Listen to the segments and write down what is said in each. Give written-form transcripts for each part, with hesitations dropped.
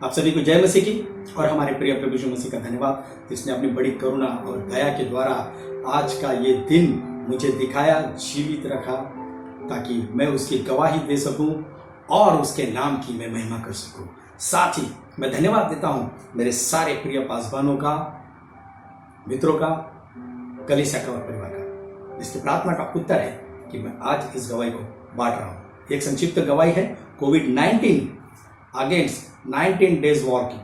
आप सभी को जय मसीह की और हमारे प्रिय प्रभु यीशु मसीह का धन्यवाद, जिसने अपनी बड़ी करुणा और दया के द्वारा आज का ये दिन मुझे दिखाया, जीवित रखा, ताकि मैं उसकी गवाही दे सकूं और उसके नाम की मैं महिमा कर सकूं। साथ ही मैं धन्यवाद देता हूं मेरे सारे प्रिय पासवानों का, मित्रों का, कलीसिया का और परिवार का, जिसकी प्रार्थना का उत्तर है कि मैं आज इस गवाही को बांट रहा हूं। एक संक्षिप्त गवाही है कोविड-19 अगेंस्ट 19 डेज वॉर की।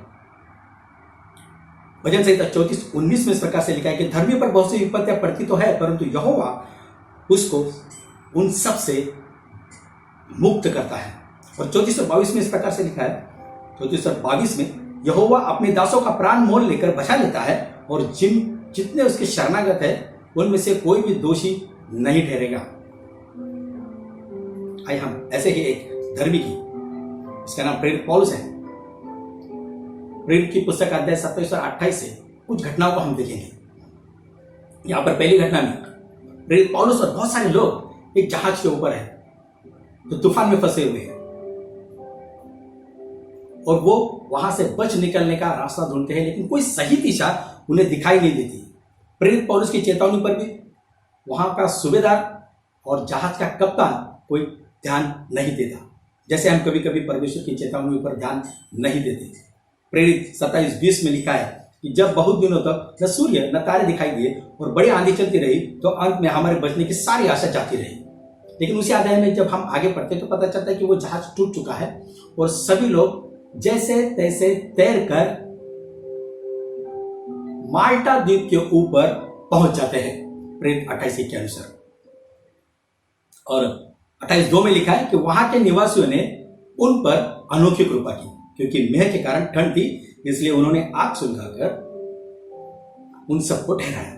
भजन संहिता 34:19 में इस प्रकार से लिखा है कि धर्मी पर बहुत सी विपत्तियां पड़ती तो है, परंतु यहोवा उसको उन सब से मुक्त करता है। और 34:22 में इस प्रकार से लिखा है, 34:22 में यहोवा अपने दासों का प्राण मोल लेकर बचा लेता है, और जितने उसके शरणागत है उनमें से कोई भी दोषी नहीं ठहरेगा। आइए हम ऐसे ही एक धर्मी की, इसका नाम प्रेरित पौलुस है, प्रेरित की पुस्तक अध्याय 27 और 28 से कुछ घटनाओं को हम देखेंगे। यहां पर पहली घटना में प्रेरित पौलुस और बहुत सारे लोग एक जहाज के ऊपर है जो तूफान में फंसे हुए हैं, और वो वहां से बच निकलने का रास्ता ढूंढते हैं, लेकिन कोई सही दिशा उन्हें दिखाई नहीं देती। प्रेरित पौलुस की चेतावनी पर भी वहां का सूबेदार और जहाज का कप्तान कोई ध्यान नहीं देता, जैसे हम कभी कभी परमेश्वर की चेतावनी पर ध्यान नहीं देते। प्रेरित 27:20 में लिखा है कि जब बहुत दिनों तक न सूर्य न तारे दिखाई दिए और बड़ी आंधी चलती रही, तो अंत में हमारे बचने की सारी आशा जाती रही। लेकिन उसी अध्याय में जब हम आगे पढ़ते हैं तो पता चलता है कि वो जहाज टूट चुका है और सभी लोग जैसे तैसे तैरकर माल्टा द्वीप के ऊपर पहुंच जाते हैं, प्रेरित 28 के अनुसार। और 28:2 में लिखा है कि वहां के निवासियों ने उन पर अनोखी कृपा की, क्योंकि मेह के कारण ठंड थी, इसलिए उन्होंने आग सुलगाकर उन सबको ठहराया।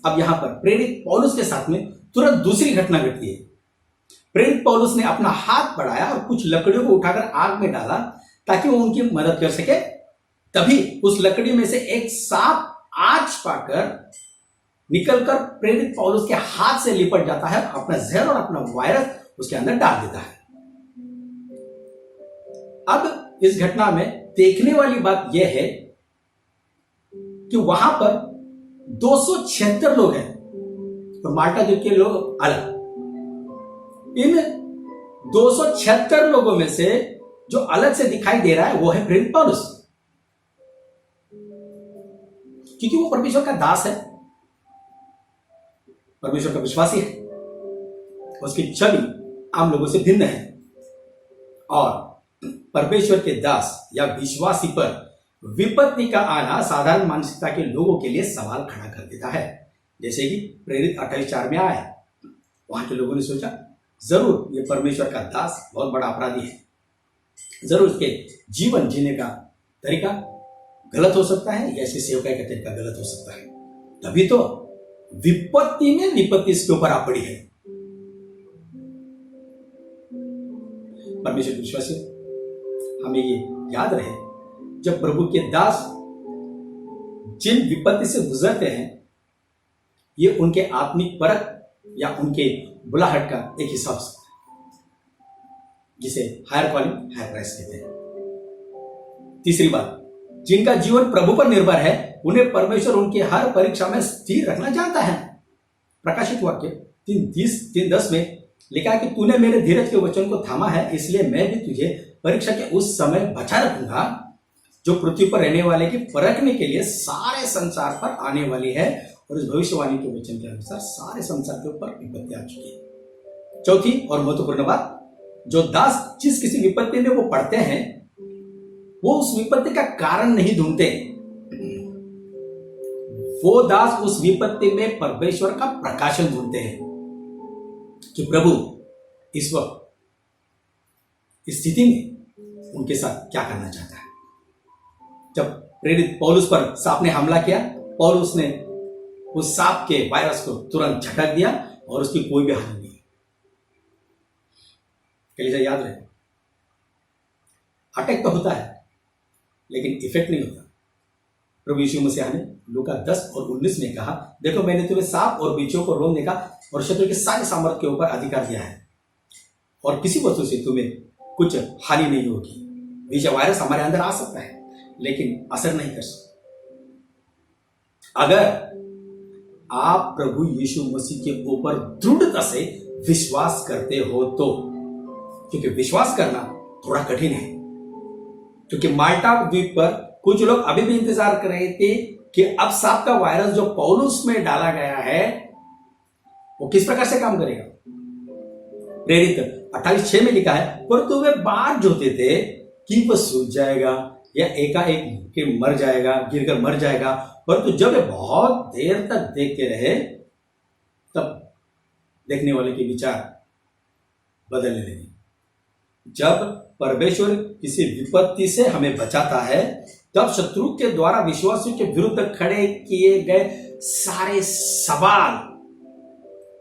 अब यहां पर प्रेरित पौलुस के साथ में तुरंत दूसरी घटना घटती है। प्रेरित पौलुस ने अपना हाथ बढ़ाया और कुछ लकड़ियों को उठाकर आग में डाला ताकि वो उनकी मदद कर सके। तभी उस लकड़ी में से एक सांप आंच पाकर निकलकर प्रेरित पौलुस के हाथ से लिपट जाता है, अपना जहर और अपना वायरस उसके अंदर डाल देता है। अब इस घटना में देखने वाली बात यह है कि वहां पर 276 लोग हैं, तो माल्टा द्वीप के लोग अलग। इन 276 लोगों में से जो अलग से दिखाई दे रहा है वो है प्रेरित पौलुस, क्योंकि वो परमेश्वर का दास है, परमेश्वर का विश्वासी है, उसकी छवि आम लोगों से भिन्न है। और परमेश्वर के दास या विश्वासी पर विपत्ति का आना साधारण मानसिकता के लोगों के लिए सवाल खड़ा कर देता है, जैसे कि प्रेरित 28:4 में आया। वहां के लोगों ने सोचा जरूर ये परमेश्वर का दास बहुत बड़ा अपराधी है, जरूर उसके जीवन जीने का तरीका गलत हो सकता है, या इसकी सेवकाई का तरीका गलत हो सकता है, तभी तो विपत्ति में विपत्ति इसके ऊपर आ पड़ी है। परमेश्वर विश्वासी हमें ये याद रहे, जब प्रभु के दास जिन विपत्ति से गुजरते हैं, ये उनके आत्मिक परख या उनके बुलाहट का एक हिस्सा हो सकता है, जिसे हायर कॉलिंग हायर प्राइस कहते हैं। तीसरी बात, जिनका जीवन प्रभु पर निर्भर है, उन्हें परमेश्वर उनकी हर परीक्षा में स्थिर रखना जानता है। प्रकाशित वाक्य 3:10 में लिखा है कि तूने मेरे धीरज के वचन को थामा है, इसलिए मैं भी तुझे परीक्षा के उस समय बचा रखूंगा जो पृथ्वी पर रहने वाले की परखने के लिए सारे संसार पर आने वाली है। और इस भविष्यवाणी के वचन के अनुसार सारे संसार के ऊपर विपत्ति आ चुकी है। चौथी और महत्वपूर्ण बात, जो दास जिस किसी विपत्ति में वो पड़ते हैं, वो उस विपत्ति का कारण नहीं ढूंढते, वो दास उस विपत्ति में परमेश्वर का प्रकाशन ढूंढते हैं कि प्रभु इस वक्त इस स्थिति में उनके साथ क्या करना चाहता है। जब प्रेरित पौलुस पर सांप ने हमला किया, पौलुस ने उस सांप के वायरस को तुरंत झटक दिया और उसकी कोई भी हानि नहीं। कलीसिया याद रहे, अटैक तो होता है लेकिन इफेक्ट नहीं होता। प्रभु यीशु मसीह ने लूका 10 और 19 में कहा, देखो मैंने तुम्हें सांप और बिच्छू को रोकने का और शत्रु के सारे सामर्थ्य के ऊपर अधिकार दिया है, और किसी वस्तु से तुम्हें कुछ हानि नहीं होगी। विषय वायरस हमारे अंदर आ सकता है लेकिन असर नहीं कर सकता। अगर आप प्रभु यीशु मसीह के ऊपर दृढ़ता से विश्वास करते हो तो, क्योंकि विश्वास करना थोड़ा कठिन है, क्योंकि माल्टा द्वीप पर कुछ लोग अभी भी इंतजार कर रहे थे कि अब सांप का वायरस जो पौलुस में डाला गया है वो किस प्रकार से काम करेगा। प्रेरित 28:6 में लिखा है, परंतु वे बार जोते थे कि वह सूझ जाएगा या एकाएक के मर जाएगा, गिरकर मर जाएगा। परंतु जब वे बहुत देर तक देखते रहे तब देखने वाले के विचार बदलने लगे। जब परमेश्वर किसी विपत्ति से हमें बचाता है तब शत्रु के द्वारा विश्वासियों के विरुद्ध खड़े किए गए सारे सवाल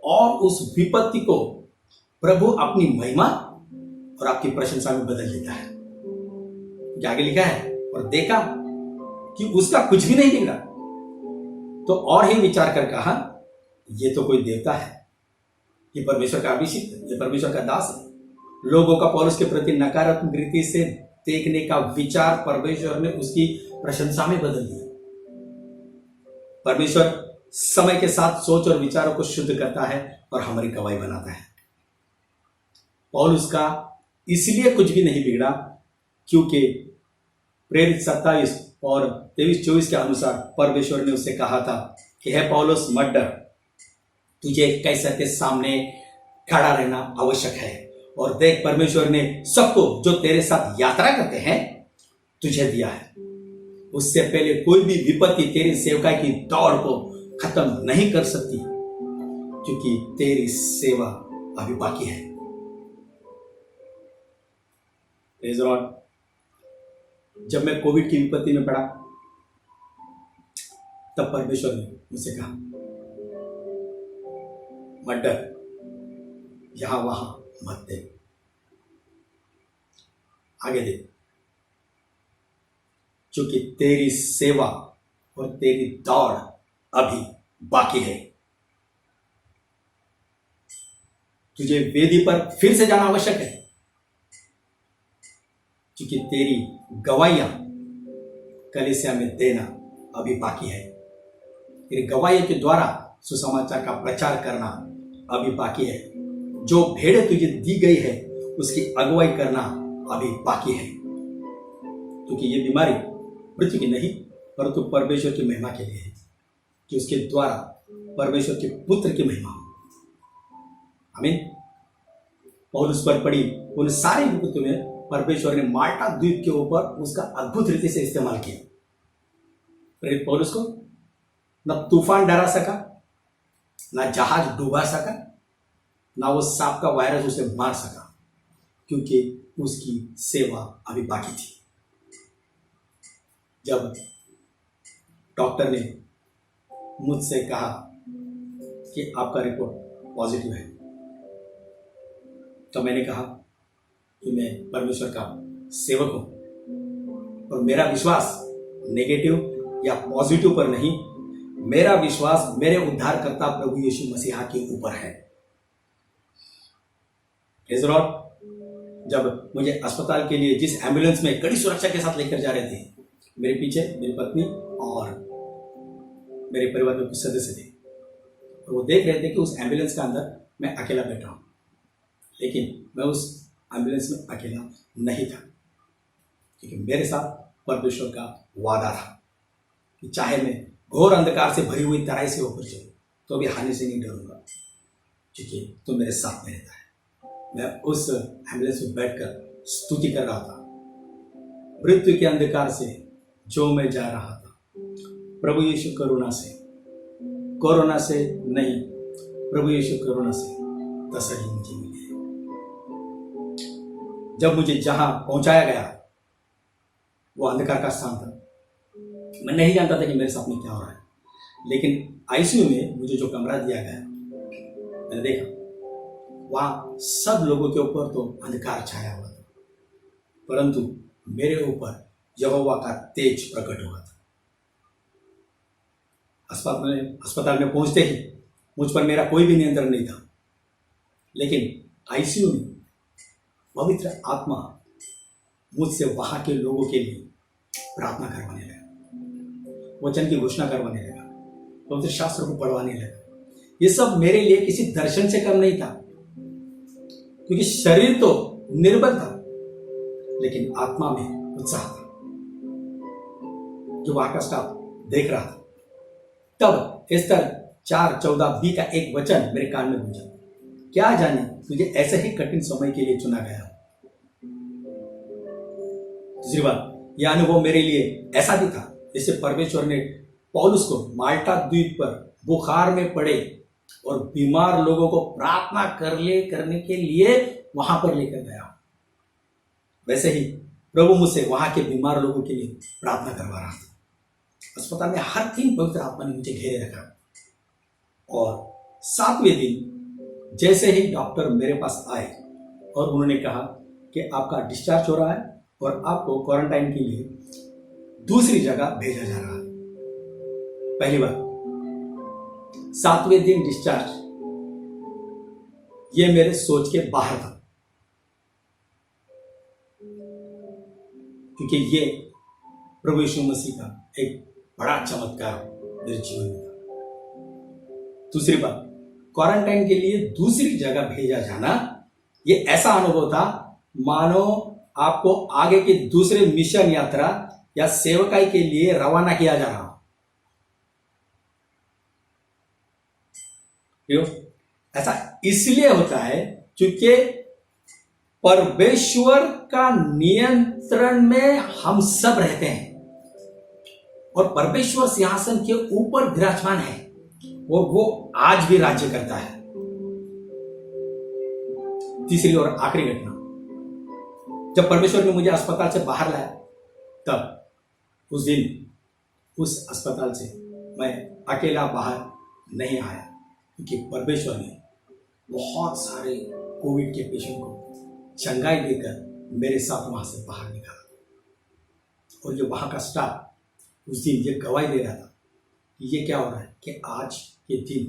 और उस विपत्ति को प्रभु अपनी महिमा और आपकी प्रशंसा में बदल देता है। आगे लिखा है, और देखा कि उसका कुछ भी नहीं बिगड़ा तो और ही विचार कर कहा, ये तो कोई देवता है, ये परमेश्वर का अभिषिक्त, ये परमेश्वर का दास है। लोगों का पौलुस के प्रति नकारात्मक रीति से देखने का विचार परमेश्वर ने उसकी प्रशंसा में बदल दिया। परमेश्वर समय के साथ सोच और विचारों को शुद्ध करता है और हमारी गवाही बनाता है। पौलुस का इसलिए कुछ भी नहीं बिगड़ा क्योंकि प्रेरित 27 और 23-24 के अनुसार परमेश्वर ने उससे कहा था कि हे पौलुस मत डर, तुझे कैसर के सामने खड़ा रहना आवश्यक है। और देख, परमेश्वर ने सबको जो तेरे साथ यात्रा करते हैं तुझे दिया है। उससे पहले कोई भी विपत्ति तेरी सेवकाई की दौड़ को खत्म नहीं कर सकती, क्योंकि तेरी सेवा अभी बाकी है। Praise the Lord. जब मैं कोविड की विपत्ति में पड़ा तब परमेश्वर ने मुझसे कहा, मत डर, यहां वहां मत दे, आगे दे, क्योंकि तेरी सेवा और तेरी दौड़ अभी बाकी है। तुझे वेदी पर फिर से जाना आवश्यक है, क्योंकि तेरी गवाहियां कलीसिया में देना अभी बाकी है। तेरी गवाहियों के द्वारा सुसमाचार का प्रचार करना अभी बाकी है। जो भेड़ तुझे दी गई है उसकी अगुवाई करना अभी बाकी है, क्योंकि ये बीमारी मृत्यु की नहीं परंतु परमेश्वर की महिमा के लिए है, कि उसके द्वारा परमेश्वर के पुत्र की महिमा हो। आमीन। पौलुस पर पड़ी उन सारी विपत्तियों में परमेश्वर ने माल्टा द्वीप के ऊपर उसका अद्भुत रीति से इस्तेमाल किया। प्रेरित पौलुस को न तूफान डरा सका, न जहाज डूबा सका, ना वो सांप का वायरस उसे मार सका, क्योंकि उसकी सेवा अभी बाकी थी। जब डॉक्टर ने मुझसे कहा कि आपका रिपोर्ट पॉजिटिव है, तो मैंने कहा कि मैं परमेश्वर का सेवक हूं और मेरा विश्वास नेगेटिव या पॉजिटिव पर नहीं, मेरा विश्वास मेरे उद्धारकर्ता प्रभु यीशु मसीहा के ऊपर है। Praise the Lord. जब मुझे अस्पताल के लिए जिस एम्बुलेंस में कड़ी सुरक्षा के साथ लेकर जा रहे थे, मेरे पीछे मेरी पत्नी और मेरे परिवार के कुछ सदस्य थे, और वो देख रहे थे कि उस एम्बुलेंस के अंदर मैं अकेला बैठा हूं, लेकिन मैं उस एम्बुलेंस में अकेला नहीं था, क्योंकि मेरे साथ परमेश्वर का वादा था कि चाहे मैं घोर अंधकार से भरी हुई तराई से होकर चलूं तो भी हानि से नहीं डरूंगा, क्योंकि तुम मेरे साथ में रहता है। मैं उस एम्बुलेंस में बैठकर स्तुति कर रहा था। मृत्यु के अंधकार से जो मैं जा रहा था, प्रभु यीशु करुणा से, कोरोना से नहीं, प्रभु यीशु करुणा से तसल्ली मुझे मिली है। जब मुझे जहां पहुंचाया गया वो अंधकार का स्थान था, मैं नहीं जानता था कि मेरे साथ में क्या हो रहा है, लेकिन आईसीयू में मुझे जो कमरा दिया गया मैंने देखा वहां सब लोगों के ऊपर तो अंधकार छाया हुआ था, परंतु मेरे ऊपर यहोवा का तेज प्रकट हुआ था। अस्पताल में पहुंचते ही मुझ पर मेरा कोई भी नियंत्रण नहीं था, लेकिन आईसीयू में पवित्र आत्मा मुझसे वहां के लोगों के लिए प्रार्थना करवाने लगा, वचन की घोषणा करवाने लगा, पवित्र शास्त्र को पढ़वाने लगा। ये सब मेरे लिए किसी दर्शन से कम नहीं था, क्योंकि शरीर तो निर्बल था लेकिन आत्मा में उत्साह था। जो वहां का स्टाफ देख रहा था, तब एस्तर 4:14b का एक वचन मेरे कान में गूंजा, क्या जाने तुझे ऐसे ही कठिन समय के लिए चुना गया। दूसरी बात, यह अनुभव मेरे लिए ऐसा भी था जैसे परमेश्वर ने पौलुस को माल्टा द्वीप पर बुखार में पड़े और बीमार लोगों को प्रार्थना करने के लिए वहां पर लेकर गया। वैसे ही प्रभु मुझसे वहां के बीमार लोगों के लिए प्रार्थना करवा रहा था। अस्पताल में हर दिन पवित्र आत्मा ने मुझे घेरे रखा और 7वें दिन जैसे ही डॉक्टर मेरे पास आए और उन्होंने कहा कि आपका डिस्चार्ज हो रहा है और आपको क्वारंटाइन के लिए दूसरी जगह भेजा जा रहा है। पहली बात, 7वें दिन डिस्चार्ज, ये मेरे सोच के बाहर था, क्योंकि ये प्रभु यीशु मसीह का एक बड़ा चमत्कार मेरे जीवन में था। दूसरी बात, क्वारंटाइन के लिए दूसरी जगह भेजा जाना, ये ऐसा अनुभव था मानो आपको आगे की दूसरे मिशन यात्रा या सेवकाई के लिए रवाना किया जा रहा हो। ऐसा इसलिए होता है क्योंकि परमेश्वर का नियंत्रण में हम सब रहते हैं और परमेश्वर सिंहासन के ऊपर विराजमान है और वो आज भी राज्य करता है। तीसरी और आखिरी घटना, जब परमेश्वर ने मुझे अस्पताल से बाहर लाया, तब उस दिन उस अस्पताल से मैं अकेला बाहर नहीं आया, क्योंकि परमेश्वर ने बहुत सारे कोविड के पेशेंट को चंगाई देकर मेरे साथ वहां से बाहर निकाला। और जो वहां का स्टाफ उस दिन ये गवाही दे रहा था कि ये क्या हो रहा है कि आज के दिन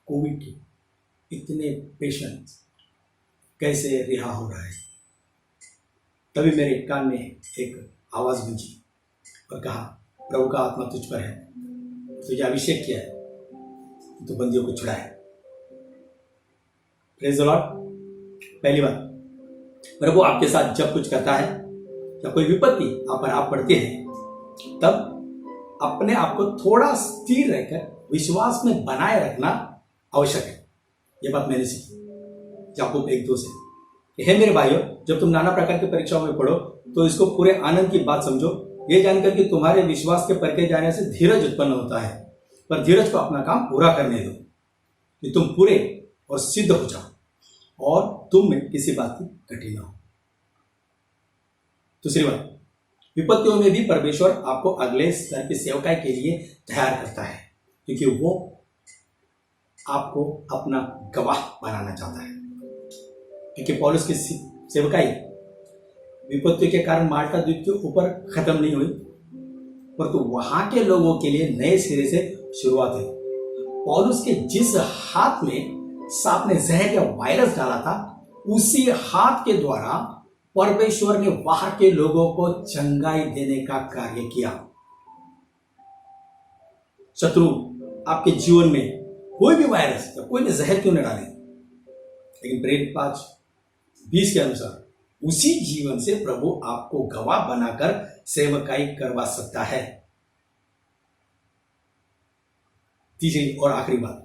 कोविड के इतने पेशेंट कैसे रिहा हो रहा है। तभी मेरे कान में एक आवाज गूंजी और कहा, प्रभु का आत्मा तुझ पर है, तुझे अभिषेक किया है, तो बंदियों को छुड़ाए। Praise the Lord. पहली बात, प्रभु आपके साथ जब कुछ करता है या कोई विपत्ति आप पर आप पड़ती है, तब अपने आप को थोड़ा स्थिर रहकर विश्वास में बनाए रखना आवश्यक है। यह बात मैंने सीखी याकूब 1:2 से। हे मेरे भाइयों, जब तुम नाना प्रकार की परीक्षाओं में पढ़ो तो इसको पूरे आनंद की बात समझो, ये जानकर कि तुम्हारे विश्वास के परखे जाने से धीरज उत्पन्न होता है। पर धीरज को अपना काम पूरा करने दो कि तुम पूरे और सिद्ध हो जाओ और तुम में किसी बात की कठिन हो। दूसरी बात, विपत्तियों में भी परमेश्वर आपको अगले स्तर की सेवकाई के लिए तैयार करता है, क्योंकि वो आपको अपना गवाह बनाना चाहता है। क्योंकि पौलुस की सेवकाई विपत्तियों के कारण माल्टा द्वीप के ऊपर खत्म नहीं हुई, परंतु वहां के लोगों के लिए नए सिरे से शुरुआत हुई। पौलुस के जिस हाथ में सांप ने जहर या वायरस डाला था, उसी हाथ के द्वारा परमेश्वर ने वहां के लोगों को चंगाई देने का कार्य किया। शत्रु आपके जीवन में कोई भी वायरस या कोई भी जहर क्यों न डाले, लेकिन प्रेरित 5:20 के अनुसार उसी जीवन से प्रभु आपको गवाह बनाकर सेवकाई करवा सकता है। तीसरी और आखिरी बात,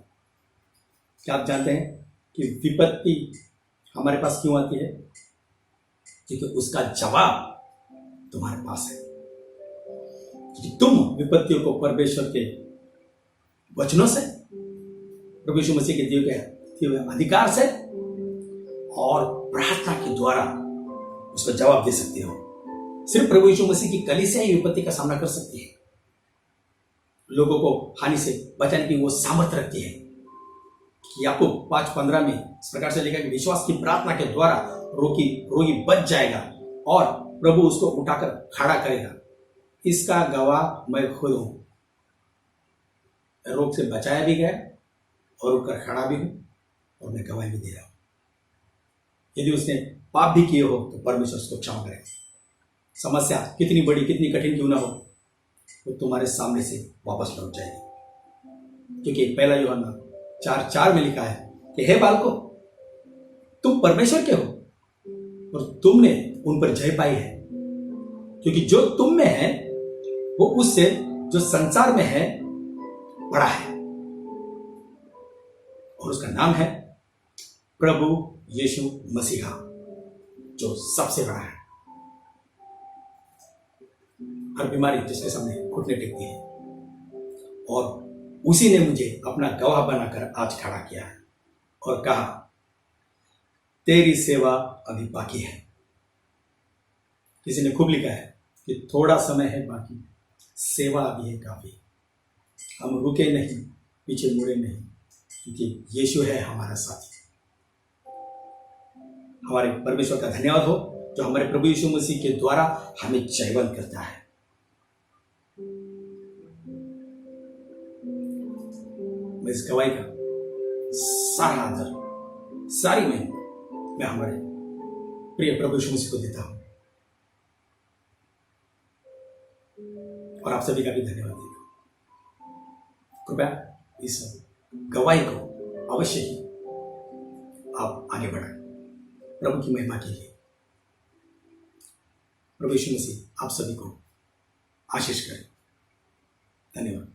क्या आप जानते हैं कि विपत्ति हमारे पास क्यों आती है? क्योंकि उसका जवाब तुम्हारे पास है। क्योंकि तुम विपत्तियों को परमेश्वर के वचनों से, प्रभु यीशु मसीह के दिए हुए अधिकार से और प्रार्थना के द्वारा उसका जवाब दे सकते हो। सिर्फ प्रभु यीशु मसीह की कलीसिया ही विपत्ति का सामना कर सकती है, लोगों को हानि से बचाने की वो सामर्थ्य रखती है। याकूब 5:15 में इस प्रकार से लिखा कि विश्वास की प्रार्थना के द्वारा रोगी बच जाएगा और प्रभु उसको उठाकर खड़ा करेगा। इसका गवाह मैं खुद हूं। रोग से बचाया भी गया और उठकर खड़ा भी हूं और मैं गवाही भी दे रहा हूं। यदि उसने पाप भी किए हो तो परमेश्वर उसको क्षमा करेगा। समस्या कितनी बड़ी कितनी कठिन क्यों ना हो, वो तुम्हारे सामने से वापस लौट जाएगी। क्योंकि पहला यूहन्ना 4:4 में लिखा है कि हे बालको, तुम परमेश्वर के हो और तुमने उन पर जय पाई है, क्योंकि जो तुम में है वो उससे जो संसार में है बड़ा है, और उसका नाम है प्रभु यीशु मसीहा, जो सबसे बड़ा है। हर बीमारी जिसके सामने घुटने टेकती है, और उसी ने मुझे अपना गवाह बनाकर आज खड़ा किया है और कहा, तेरी सेवा अभी बाकी है। किसी ने खूब लिखा है कि थोड़ा समय है बाकी, सेवा अभी है काफी। हम रुके नहीं, पीछे मुड़े नहीं, क्योंकि यीशु है हमारा साथी। हमारे परमेश्वर का धन्यवाद हो जो हमारे प्रभु यीशु मसीह के द्वारा हमें जयवंत करता है। मैं इस गवाही का सारा आदर, सारी महिमा मैं हमारे प्रिय प्रभु यीशु मसीह को देता हूं, और आप सभी का भी धन्यवाद देता हूं। कृपया इस गवाही को अवश्य ही आप आगे बढ़ाएं प्रभु की महिमा के लिए। प्रभु यीशु मसीह आप सभी को आशीष करें। धन्यवाद।